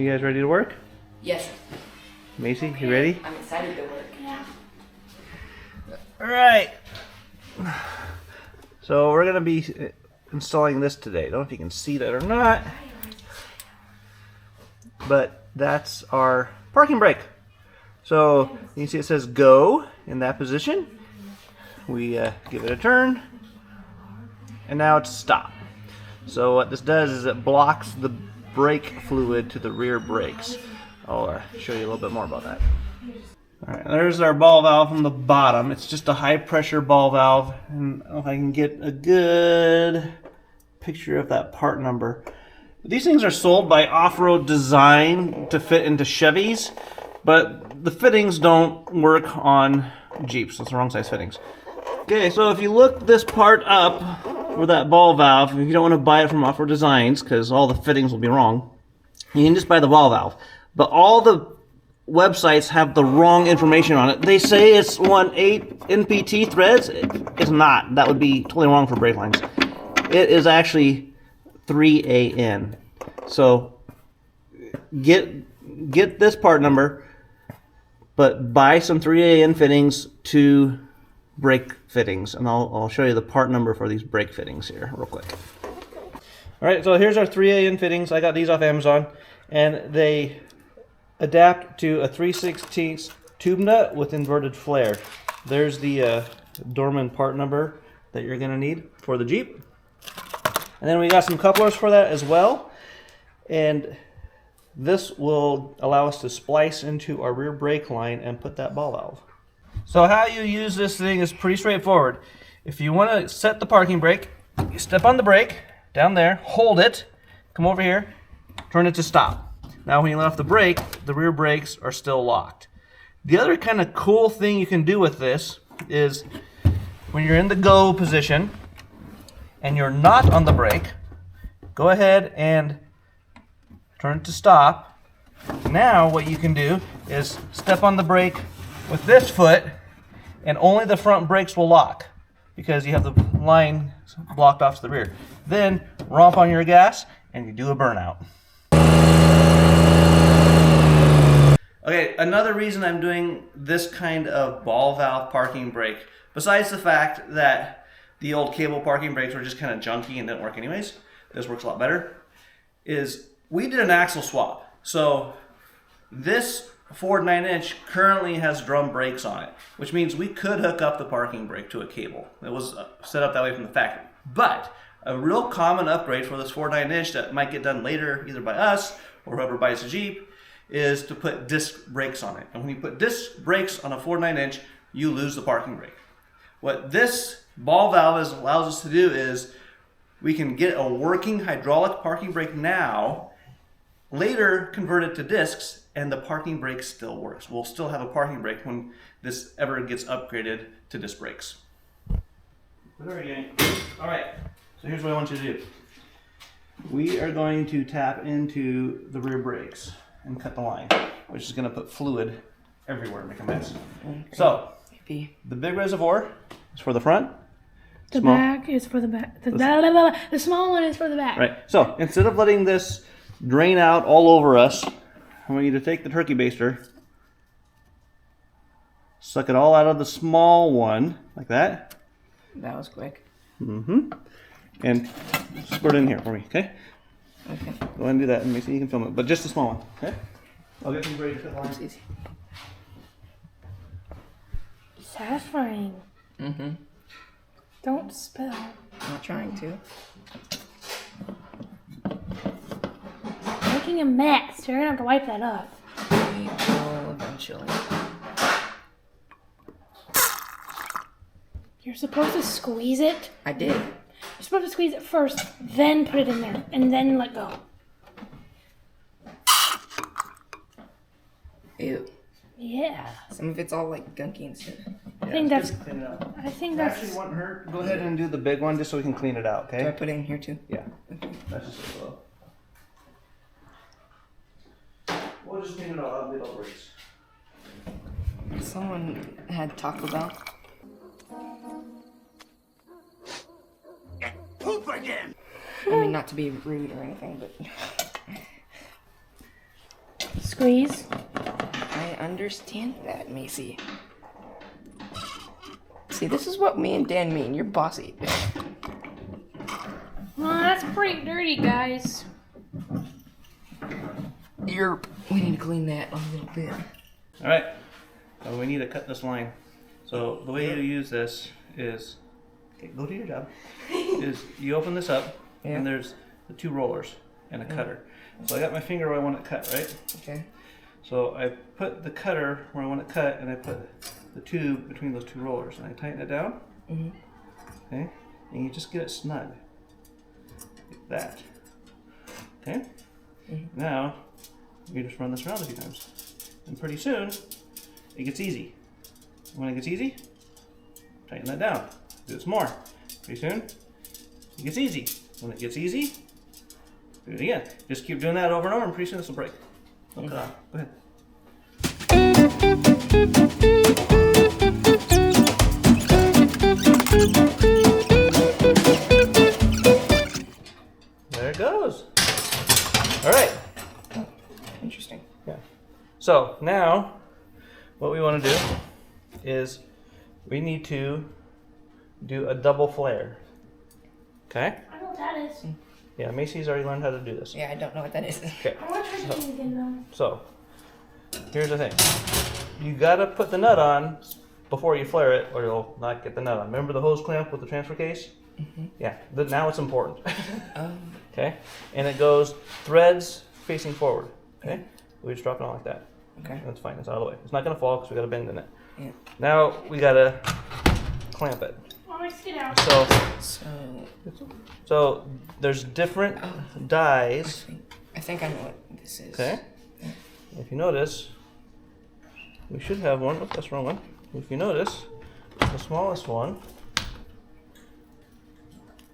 You guys ready to work? Yes. Macy, you ready? I'm excited to work. Yeah. All right. So we're gonna be installing this today. I don't know if you can see that or not, but that's our parking brake. So you can see it says go in that position. We give it a turn, and now it's stop. So what this does is it blocks the brake fluid to the rear brakes. I'll show you a little bit more about that. All right, there's our ball valve from the bottom. It's just a high pressure ball valve, and I don't know if I can get a good picture of that part number. These things are sold by Off-Road Design to fit into Chevys, but the fittings don't work on Jeeps. That's the wrong size fittings. Okay, so if you look this part up for that ball valve, if you don't want to buy it from Off-Road Designs because all the fittings will be wrong, you can just buy the ball valve. But all the websites have the wrong information on it. They say it's 1/8 NPT threads. It's not. That would be totally wrong for brake lines. It is actually 3AN. So get this part number, but buy some 3AN fittings to brake fittings, and I'll show you the part number for these brake fittings here real quick. All right, so here's our 3AN fittings. I got these off Amazon, and they adapt to a 3/16 tube nut with inverted flare. There's the Dorman part number that you're gonna need for the Jeep. And then we got some couplers for that as well. And this will allow us to splice into our rear brake line and put that ball valve. So how you use this thing is pretty straightforward. If you want to set the parking brake, you step on the brake, down there, hold it, come over here, turn it to stop. Now when you let off the brake, the rear brakes are still locked. The other kind of cool thing you can do with this is when you're in the go position and you're not on the brake, go ahead and turn it to stop. Now what you can do is step on the brake with this foot, and only the front brakes will lock because you have the line blocked off to the rear. Then romp on your gas and you do a burnout. Okay, another reason I'm doing this kind of ball valve parking brake, besides the fact that the old cable parking brakes were just kind of junky and didn't work anyways, this works a lot better, is we did an axle swap. So this Ford 9-inch currently has drum brakes on it, which means we could hook up the parking brake to a cable. It was set up that way from the factory. But a real common upgrade for this Ford 9-inch that might get done later, either by us or whoever buys a Jeep, is to put disc brakes on it. And when you put disc brakes on a Ford 9-inch, you lose the parking brake. What this ball valve allows us to do is we can get a working hydraulic parking brake now, later convert it to discs, and the parking brake still works. We'll still have a parking brake when this ever gets upgraded to disc brakes. All right, so here's what I want you to do. We are going to tap into the rear brakes and cut the line, which is going to put fluid everywhere and make a mess. Okay. So, the big reservoir is for the front. The back is for the back. The small one is for the back. Right. So, instead of letting this drain out all over us, I want you to take the turkey baster, suck it all out of the small one, like that. That was quick. Mm-hmm. And squirt it in here for me, okay? Okay. Go ahead and do that, and Mason, you can film it, but just a small one, okay? I'll get things ready to fit the line. It's easy. Satisfying. Mm-hmm. Don't spill. I'm not trying to. Making a mess. You're gonna have to wipe that up. We will eventually. You're supposed to squeeze it. I did. You're supposed to squeeze it first, then put it in there, and then let go. Ew. Yeah. Some of it's all like gunky and stuff. I think that's. Clean it out. I think that's. Actually, wouldn't hurt. Go ahead and do the big one just so we can clean it out, Do I okay? put it in here too? Yeah. That's just a flow. We'll just clean it all out, leave all breaks. Someone had Taco Bell. Poop again! I mean, not to be rude or anything, but Squeeze. I understand that, Macy. See, this is what me and Dan mean. You're bossy. Well, that's pretty dirty, guys. Yerp. We need to clean that a little bit. All right. So we need to cut this line. So the way you use this is, okay, go do your job. Is you open this up, and there's the 2 rollers and a cutter. So I got my finger where I want it cut, right? Okay. So I put the cutter where I want it cut, and I put the tube between those 2 rollers, and I tighten it down. Okay, and you just get it snug, like that. Okay. Now you just run this around a few times, and pretty soon it gets easy. When it gets easy, tighten that down. Do it some more. Pretty soon it gets easy. When it gets easy, do it again. Just keep doing that over and over, and pretty soon this will break. Go ahead. There it goes. All right. Interesting. Yeah. So now, what we want to do is we need to do a double flare. Okay? I know what that is. Yeah, Macy's already learned how to do this. Yeah, I don't know what that is. Okay. I want to try something again, though. So, here's the thing. You gotta put the nut on before you flare it, or you'll not get the nut on. Remember the hose clamp with the transfer case? Yeah, now it's important. Okay? And it goes threads facing forward. Okay? We just drop it on like that. Okay. That's fine, it's out of the way. It's not gonna fall because we got a bend in it. Yeah. Now we gotta clamp it. Oh, let's get out. So there's different dies. I think I know what this is. Okay? If you notice, we should have one. Oops, that's the wrong one. If you notice, the smallest one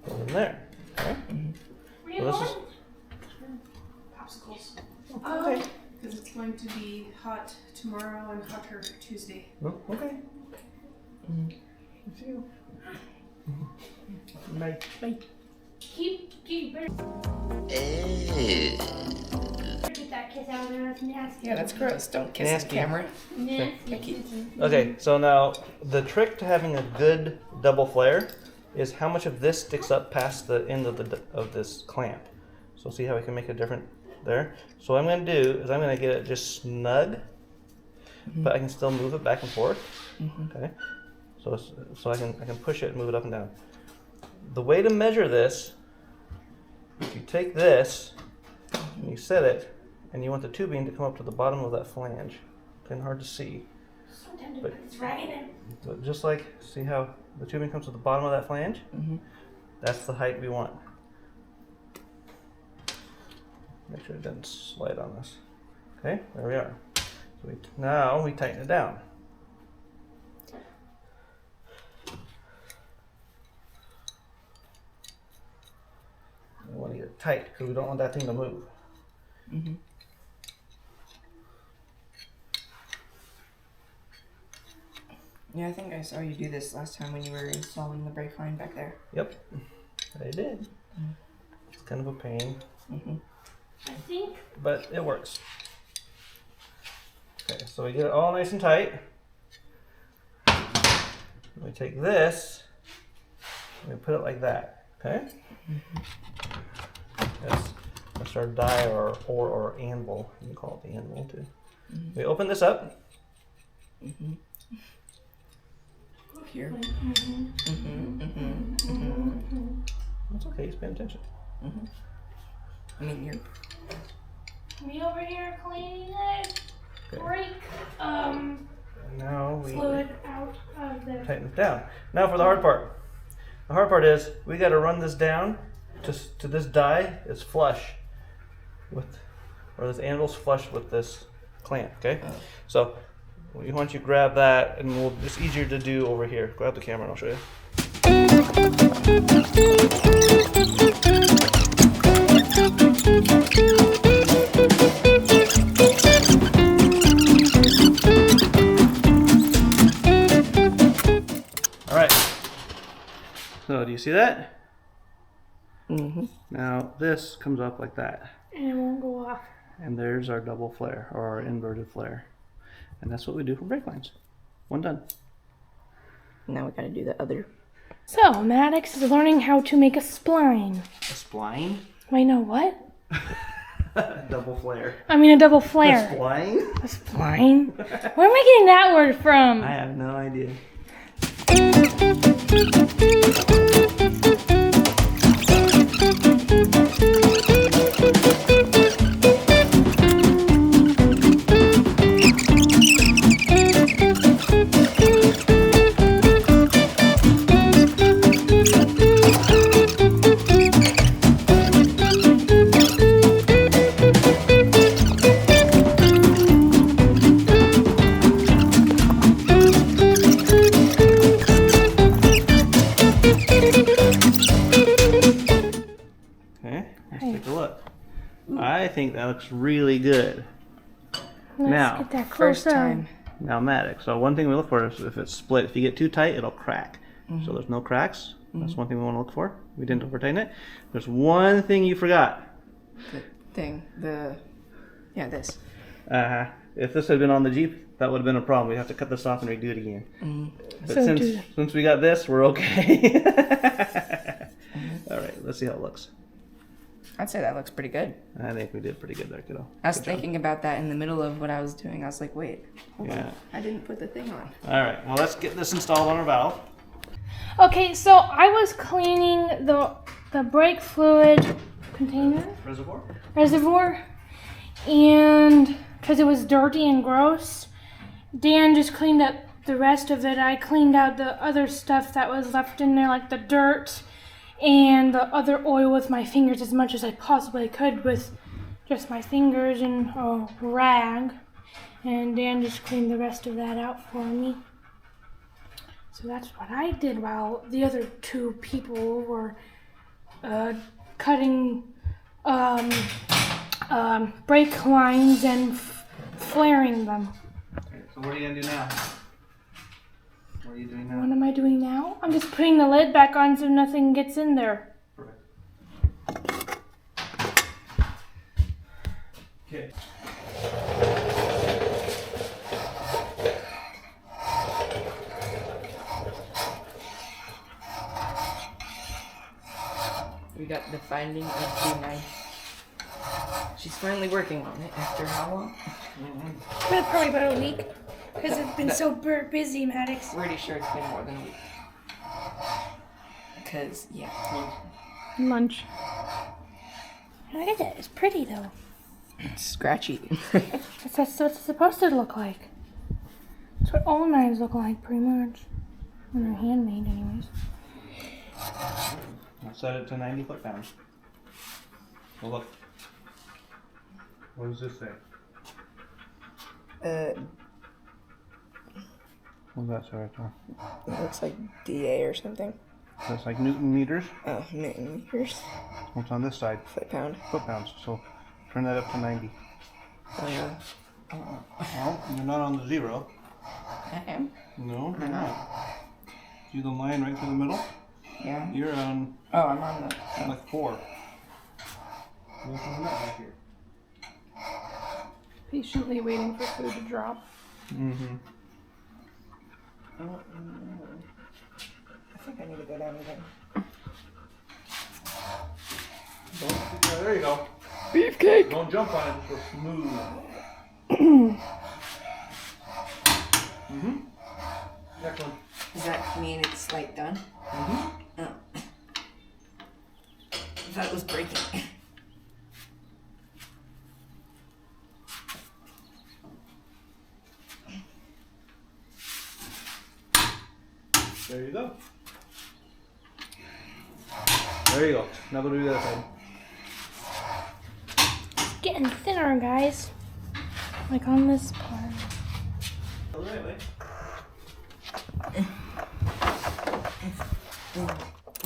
goes in there. Okay? Where So you this going? is Popsicles. okay. Because it's going to be hot tomorrow and hotter Tuesday. Oh, okay. See you. Bye. Keep better. Get that kiss out of there. That's nasty. Yeah, that's gross. Don't kiss Nasty. the camera. Nasty. Okay, so now the trick to having a good double flare is how much of this sticks up past the end of this clamp. So see how I can make a difference there? So what I'm going to do is I'm going to get it just snug, but I can still move it back and forth. Okay, so I can push it and move it up and down. The way to measure this, if you take this and you set it, and you want the tubing to come up to the bottom of that flange. Kind of hard to see. So tempted to put this ragged in. But just like, see how the tubing comes to the bottom of that flange? That's the height we want. Make sure it doesn't slide on us. Okay, there we are. So now we tighten it down. We want to get it tight because we don't want that thing to move. Yeah, I think I saw you do this last time when you were installing the brake line back there. Yep, I did. It's kind of a pain, I think. but it works. Okay, so we get it all nice and tight. We take this and we put it like that. Okay. That's our die or anvil. You can call it the anvil too. We open this up. Here. That's okay. Just paying attention. I mean, you're. Me over here cleaning it. Okay. Brake Now we fluid out of the. tighten it down. Now for the hard part. The hard part is we got to run this down to this die is flush with, or this anvil's flush with this clamp. Okay, so we want you to grab that, and it's easier to do over here. Grab the camera and I'll show you. All right. So do you see that? Now this comes up like that. And it won't go off. And there's our double flare, or our inverted flare. And that's what we do for brake lines. One done. Now we gotta do the other. So, Maddax is learning how to make a spline. A spline? Wait, no, what? Double flare. I mean a double flare. A spline? A spline? Where am I getting that word from? I have no idea. Take a look. I think that looks really good. Let's Now, get that close First up. time. Now Maddax. So one thing we look for is if it's split. If you get too tight, it'll crack. So there's no cracks. That's one thing we want to look for. We didn't over tighten it. There's one thing you forgot. The thing. This. If this had been on the Jeep, that would have been a problem. We'd have to cut this off and redo it again. But So since we got this, we're okay. All right, let's see how it looks. I'd say that looks pretty good. I think we did pretty good there, kiddo. I was thinking about that in the middle of what I was doing. I was like, wait, hold Yeah. on. I didn't put the thing on. All right, well, let's get this installed on our valve. Okay, so I was cleaning the brake fluid container reservoir, and because it was dirty and gross, Dan just cleaned up the rest of it. I cleaned out the other stuff that was left in there, like the dirt and the other oil, with my fingers as much as I possibly could with just my fingers and a rag. And Dan just cleaned the rest of that out for me. So that's what I did while the other two people were cutting brake lines and flaring them. Okay, so what are you gonna do now? What are you doing now? What am I doing now? I'm just putting the lid back on so nothing gets in there. Perfect. Okay. We got the finding of the knife. She's finally working on it after how long? Probably about a week, because it's been so busy, Maddax. Pretty sure it's been more than a week. Because, yeah. Lunch. Look at that. It's pretty, though. It's scratchy. That's what it's supposed to look like. That's what all knives look like, pretty much. When they're handmade, anyways. I'll set it to 90 foot-pounds. Well, look. What does this say? What does that say right there? It looks like DA or something. That's like Newton meters. Oh, Newton meters. What's on this side? Foot-pound. Foot-pounds. So turn that up to 90. Oh, yeah. Well, you're not on the zero. I am. No, you're not. See the line right through the middle? Yeah. You're on Oh, I'm on the... like 4. Look on that back here. Patiently waiting for food to drop. Mm-hmm. I think I need to go down again. Yeah, there you go. Beefcake! Don't jump on it, just go smooth. Mm-hmm. Next one. Does that mean it's like done? Mm-hmm. Oh. I thought it was breaking. There you go. There you go. Now we'll do the other side. It's getting thinner, guys. Like on this part. Oh, really?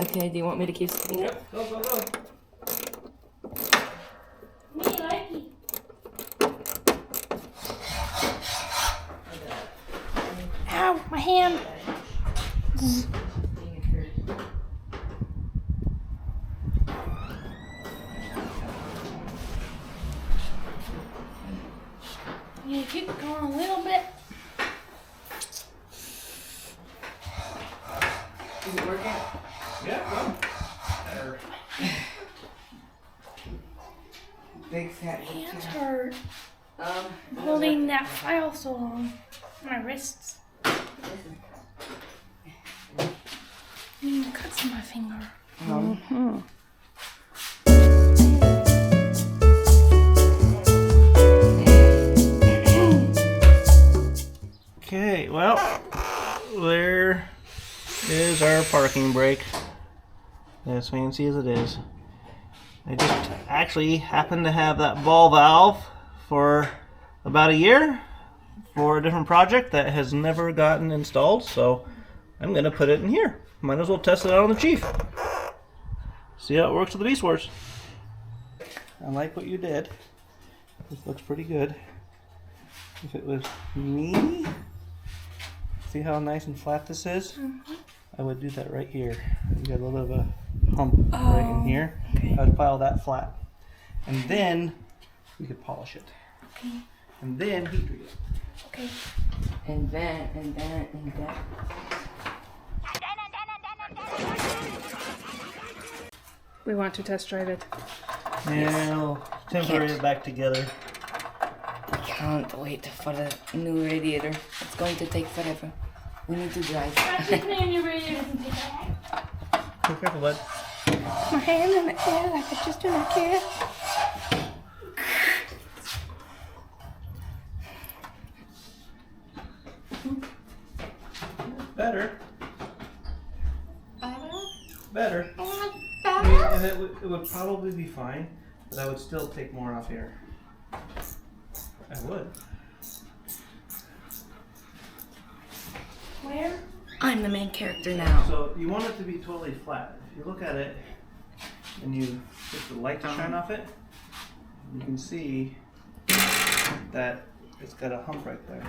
Okay, do you want me to keep spinning it? Go, go, go. Me like it. Ow, my hand. Yeah, keep it going a little bit. Is it working? Yeah, well, better. Big fat Hands hurt. Um, Holding that file so long. My wrists. Cuts in my finger. Okay, well, there is our parking brake. As fancy as it is. I just actually happened to have that ball valve for about a year for a different project that has never gotten installed, so I'm going to put it in here. Might as well test it out on the Chief. See how it works with the Beast Wars. I like what you did. This looks pretty good. If it was me, see how nice and flat this is? I would do that right here. You got a little bit of a hump right in here. Okay. I would file that flat. And then we could polish it. Okay. And then heat treat it. Okay. and then. We want to test drive it. Yeah, we'll temporary it back together. Can't wait for the new radiator. It's going to take forever. We need to drive. Actually, putting in your radiator doesn't take that long. Be careful, bud. My hand in the air like I just do not care. Better. Better. I mean, and it would probably be fine, but I would still take more off here. I would. Where? I'm the main character now. So you want it to be totally flat. If you look at it and you get the light to shine off it, you can see that it's got a hump right there.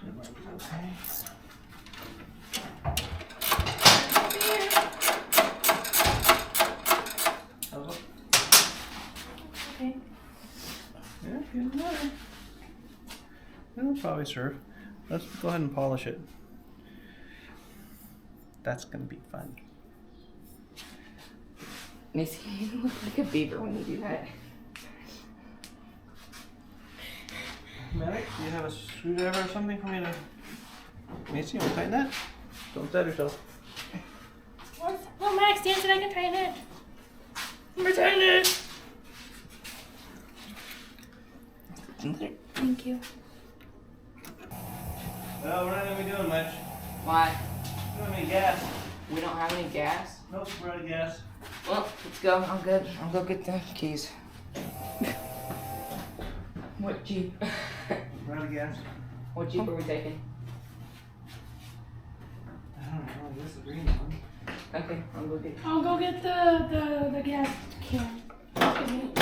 It might be okay. Okay. Yeah, getting better. That'll probably serve. Let's go ahead and polish it. That's gonna be fun. Missy, you look like a beaver when you do that. Maddax, do you have a screwdriver or something for me to... Macy, you wanna tighten that? Don't stab yourself. What? No, Max, dance it. I can tighten it. I'm gonna tighten it. Thank you. No, we're not gonna be doing much. Why? We don't have any gas. We don't have any gas? Nope, we're out of gas. Well, let's go. I'm good. I'll go get the keys. What Jeep? We're out of gas. What Jeep are we taking? I don't know, this is the green one. Okay, I'll go get. I'll go get the gas can. Excuse me.